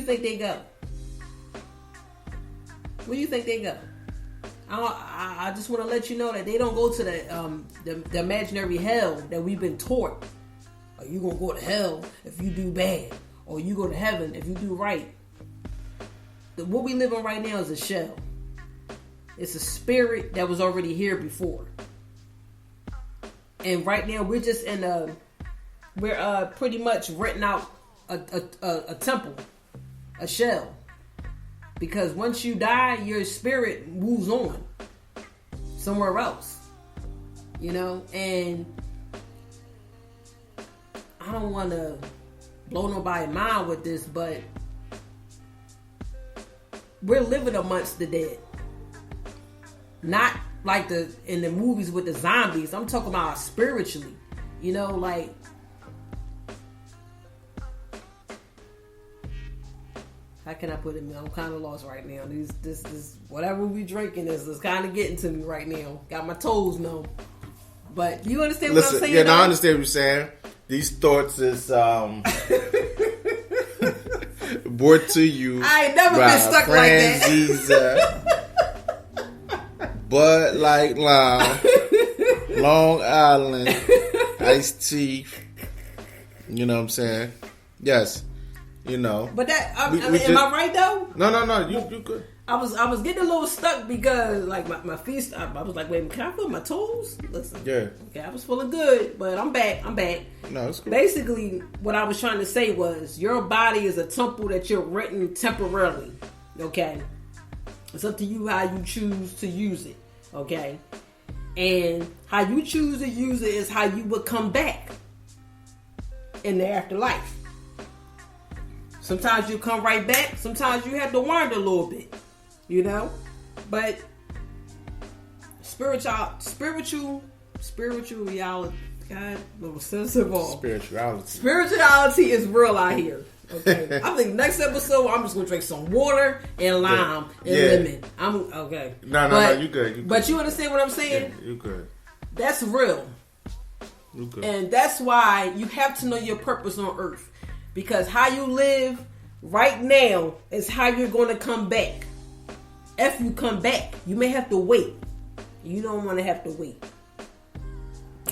think they go? Where do you think they go? I just want to let you know that they don't go to the imaginary hell that we've been taught. Or you gonna go to hell if you do bad, or you go to heaven if you do right. What we live in right now is a shell. It's a spirit that was already here before. And right now we're just we're pretty much renting out a temple, a shell. Because once you die, your spirit moves on somewhere else. You know, and I don't want to blow nobody's mind with this, but we're living amongst the dead. Not like in the movies with the zombies. I'm talking about spiritually. You know, like, how can I put it? I'm kind of lost right now. This whatever we drinking is kind of getting to me right now. Got my toes numb. But you understand what I'm saying? Yeah, no, I understand what you're saying. These thoughts is brought to you. I ain't never been stuck like that. Bud Light Lime, Long Island, iced tea. You know what I'm saying? Yes. You know. But that, am I right though? No. You good. I was getting a little stuck because like my feet. I was like, wait, can I feel my toes? Listen. Yeah. Okay, I was feeling good, but I'm back. No, it's cool. Basically, what I was trying to say was your body is a temple that you're renting temporarily. Okay. It's up to you how you choose to use it. Okay. And how you choose to use it is how you would come back in the afterlife. Sometimes you come right back. Sometimes you have to wander a little bit, you know. But spiritual reality. God, little sense of all. Spirituality is real out here. Okay. I think next episode I'm just gonna drink some water and lime and lemon. I'm okay. No, you good. But you understand what I'm saying? Yeah, you good. That's real. You good. And that's why you have to know your purpose on earth. Because how you live right now is how you're going to come back. If you come back, you may have to wait. You don't want to have to wait.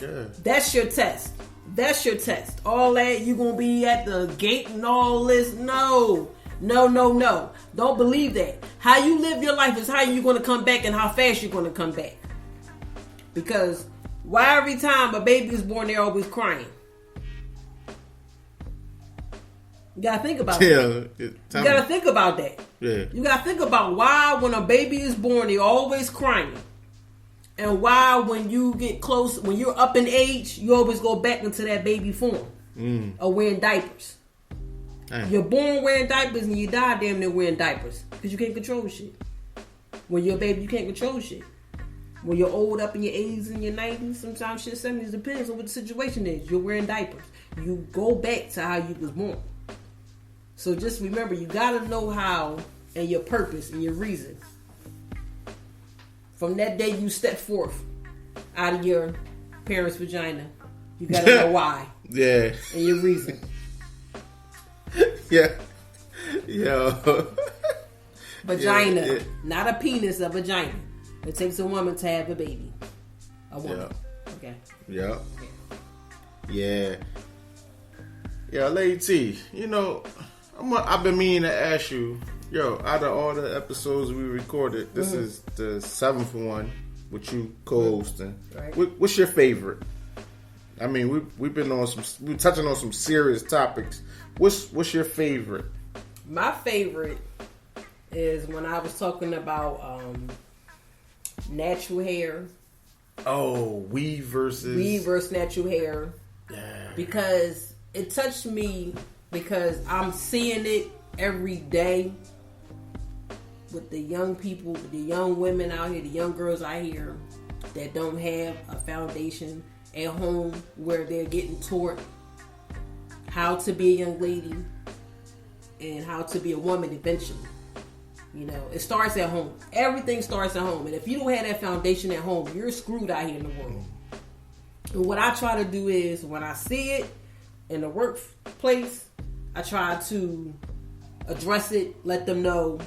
Yeah. That's your test. All that, you're going to be at the gate and all this. No. Don't believe that. How you live your life is how you're going to come back and how fast you're going to come back. Because why every time a baby is born, they're always crying? You gotta think about that. You gotta think about that. Yeah. You gotta think about why when a baby is born, they're always crying. And why when you get close, when you're up in age, you always go back into that baby form. Of wearing diapers. You're born wearing diapers and you die damn near wearing diapers. Because you can't control shit. When you're a baby, you can't control shit. When you're old, up in your 80s and your 90s, sometimes shit 70s, depends on what the situation is. You're wearing diapers. You go back to how you was born. So just remember, you gotta know how and your purpose and your reason. From that day you step forth out of your parents' vagina, you gotta know why. Yeah. And your reason. Yeah. Yo. Vagina. Yeah. Not a penis, a vagina. It takes a woman to have a baby. A woman. Yeah. Okay. Yeah. Yeah. Yeah, Lady T, you know, I've been meaning to ask you, out of all the episodes we recorded, this is the 7th one with you co-hosting. Right. What's your favorite? I mean, we're touching on some serious topics. What's your favorite? My favorite is when I was talking about natural hair. Oh, weave versus natural hair. Yeah. Because it touched me because I'm seeing it every day with the young people, the young women out here, the young girls out here that don't have a foundation at home where they're getting taught how to be a young lady and how to be a woman eventually. You know, it starts at home. Everything starts at home. And if you don't have that foundation at home, you're screwed out here in the world. And what I try to do is when I see it in the workplace, I try to address it, let them know,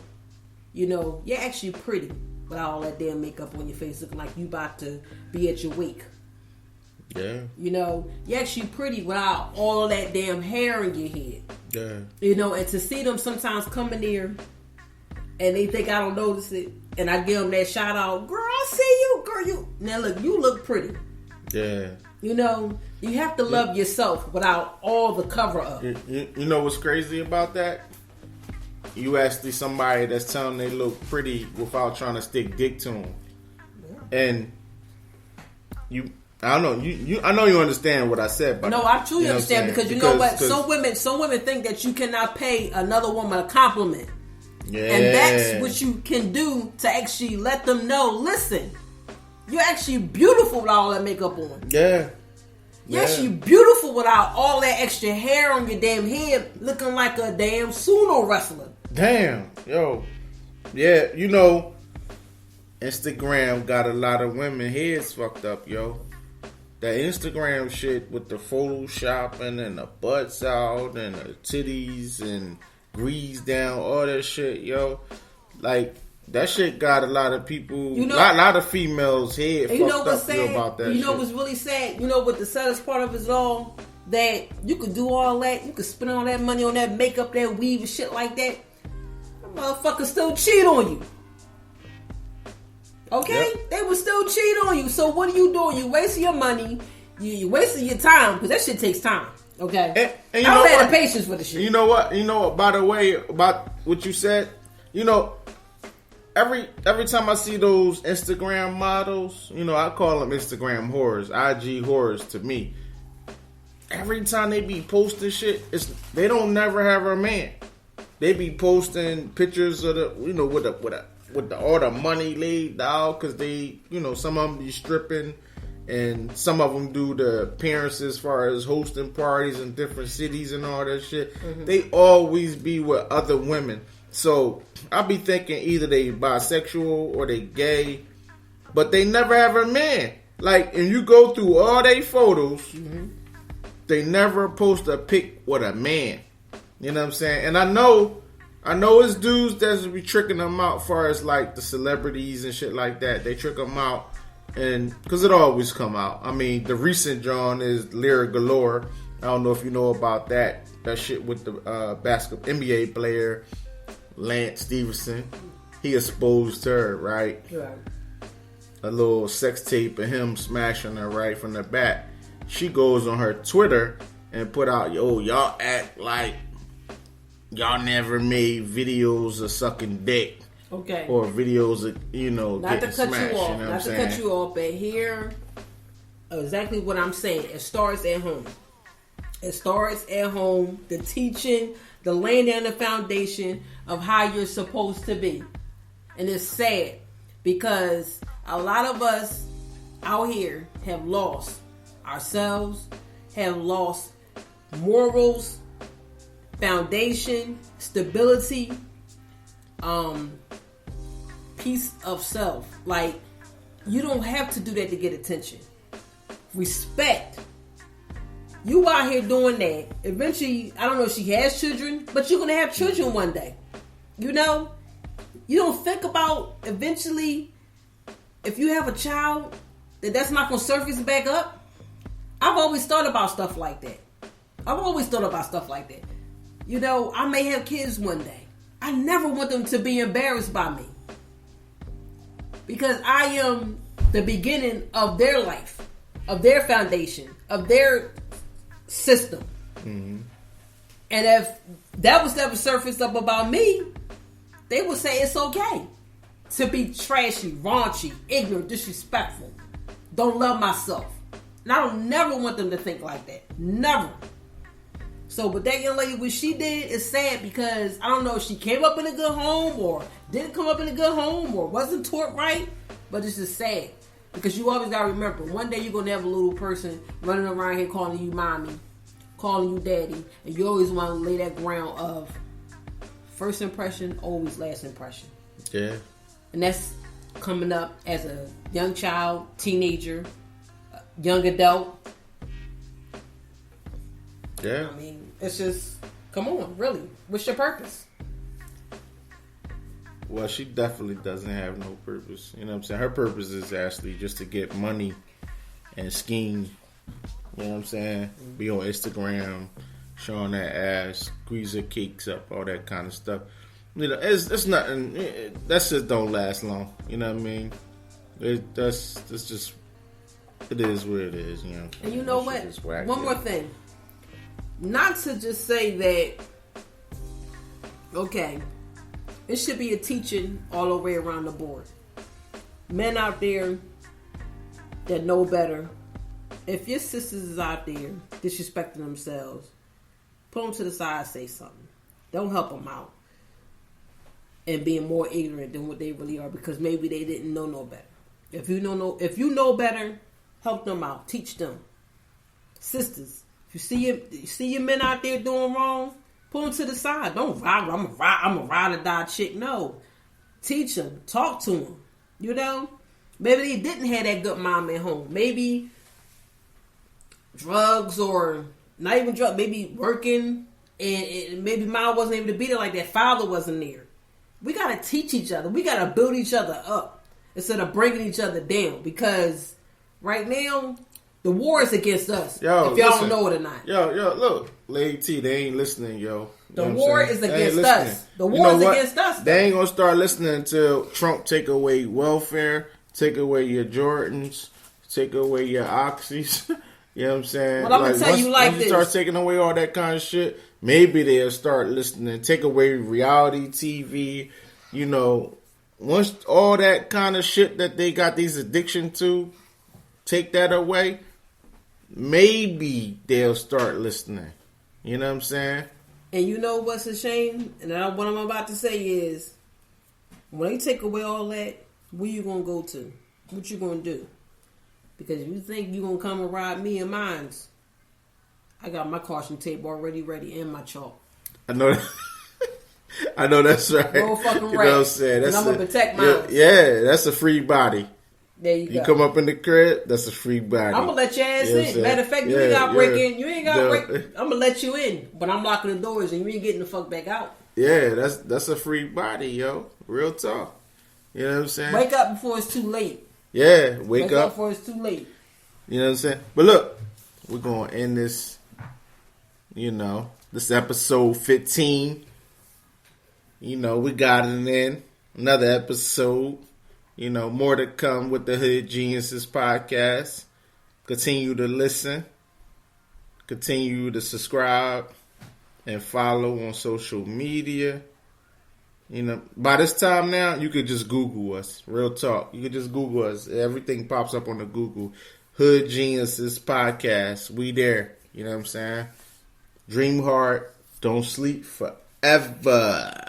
you're actually pretty without all that damn makeup on your face looking like you about to be at your wake. Yeah. You're actually pretty without all of that damn hair in your head. Yeah. And to see them sometimes come in there and they think I don't notice it, and I give them that shout out, girl, I see you, girl, now look, you look pretty. Yeah. You have to love yourself without all the cover up. You know what's crazy about that? You actually somebody that's telling they look pretty without trying to stick dick to them. Yeah. And I don't know. I know you understand what I said, but no, I truly understand because you know what? Some women think that you cannot pay another woman a compliment. Yeah. And that's what you can do to actually let them know, listen, you're actually beautiful without all that makeup on. Yeah. You're actually beautiful without all that extra hair on your damn head looking like a damn sumo wrestler. Damn. Yo. Yeah, Instagram got a lot of women heads fucked up, yo. That Instagram shit with the photoshopping and the butts out and the titties and grease down, all that shit, yo. Like, that shit got a lot of people, a lot of females' head fucked up about that shit. You know what's really sad? You know what the saddest part of it is all? That you could do all that, you could spend all that money on that makeup, that weave and shit like that. That motherfucker still cheat on you. Okay? Yep. They will still cheat on you. So what are you doing? You wasting your money. You wasting your time because that shit takes time. Okay? And I don't have the patience for the shit. You know what? By the way, about what you said, every time I see those Instagram models, I call them Instagram whores, IG whores to me. Every time they be posting shit, they don't never have a man. They be posting pictures of the, with all the money laid out because they, some of them be stripping and some of them do the appearances as far as hosting parties in different cities and all that shit. Mm-hmm. They always be with other women. So I be thinking either they bisexual or they gay, but they never have a man. Like, and you go through all their photos, mm-hmm. they never post a pic with a man. You know what I'm saying? And I know it's dudes that's be tricking them out as far as like the celebrities and shit like that. They trick them out, and because it always come out. I mean, the recent John is Lyra Galore. I don't know if you know about that shit with the NBA player Lance Stevenson. He exposed her, right? Yeah. A little sex tape of him smashing her right from the back. She goes on her Twitter and put out, y'all act like y'all never made videos of sucking dick. Okay. Or videos of, not getting to cut smashed. You off. Not to cut you off, but here, exactly what I'm saying. It starts at home. It starts at home. The teaching, the laying down the foundation of how you're supposed to be. And it's sad because a lot of us out here have lost ourselves, have lost morals, foundation, stability, peace of self. Like, you don't have to do that to get attention. Respect. You out here doing that. Eventually, I don't know if she has children, but you're going to have children one day. You don't think about eventually, if you have a child, that's not going to surface back up. I've always thought about stuff like that. I may have kids one day. I never want them to be embarrassed by me. Because I am the beginning of their life, of their foundation, of their system. Mm-hmm. And if that was never surfaced up about me, they would say it's okay to be trashy, raunchy, ignorant, disrespectful. Don't love myself. And I don't never want them to think like that. Never. So with that young lady, what she did is sad because I don't know if she came up in a good home or didn't come up in a good home or wasn't taught right. But it's just sad. Because you always got to remember, one day you're going to have a little person running around here calling you mommy, calling you daddy. And you always want to lay that ground of first impression, always last impression. Yeah. And that's coming up as a young child, teenager, young adult. Yeah. I mean, it's just, come on, really. What's your purpose? Well, she definitely doesn't have no purpose. You know what I'm saying? Her purpose is actually just to get money and scheme. You know what I'm saying? Be on Instagram, showing that ass, squeeze her cakes up, all that kind of stuff. You know, it's nothing. That shit don't last long. You know what I mean? That's just. It is what it is. You know. And you know what? One more thing. Not to just say that. Okay, it should be a teaching all the way around the board. Men out there that know better. If your sisters is out there disrespecting themselves, put them to the side, say something. Don't help them out. And being more ignorant than what they really are, because maybe they didn't know no better. If you know better, help them out, teach them. Sisters, if you see your men out there doing wrong, pull them to the side. Don't ride. I'm a ride or die chick. No, teach them, talk to them. You know, maybe they didn't have that good mom at home. Maybe drugs, or not even drugs. Maybe working, and maybe mom wasn't able to be there like that. Father wasn't there. We got to teach each other. We got to build each other up instead of breaking each other down. Because right now, the war is against us. Yo, if y'all don't know it or not. Yo, look. Lady T, they ain't listening, yo. The war is against us. The war is against us. They ain't going to start listening until Trump take away welfare, take away your Jordans, take away your Oxys. You know what I'm saying? Well, I'm going to tell you like this. Once you start taking away all that kind of shit, maybe they'll start listening. Take away reality TV. You know, once all that kind of shit that they got these addiction to, take that away, maybe they'll start listening. You know what I'm saying? And you know what's a shame? And what I'm about to say is, when they take away all that, where you going to go to? What you going to do? Because you think you going to come and rob me and mines. I got my caution tape already ready and my chalk. I know that. I know that's right. No fucking right. You know what I'm saying? And I'm going to protect mine. Yeah, that's a free body. There you go. You come up in the crib, that's a free body. I'm going to let your ass in. Matter of fact, you ain't got to break in. You ain't got to break. I'm going to let you in. But I'm locking the doors and you ain't getting the fuck back out. Yeah, that's a free body, yo. Real talk. You know what I'm saying? Wake up before it's too late. Yeah, wake up before it's too late. You know what I'm saying? But look, we're going to end this, this episode 15. You know, we got it in. Another episode. You know, more to come with the Hood Geniuses podcast. Continue to listen. Continue to subscribe and follow on social media. You know, by this time now, you could just Google us. Real talk. You could just Google us. Everything pops up on the Google. Hood Geniuses podcast. We there. You know what I'm saying? Dream hard. Don't sleep forever.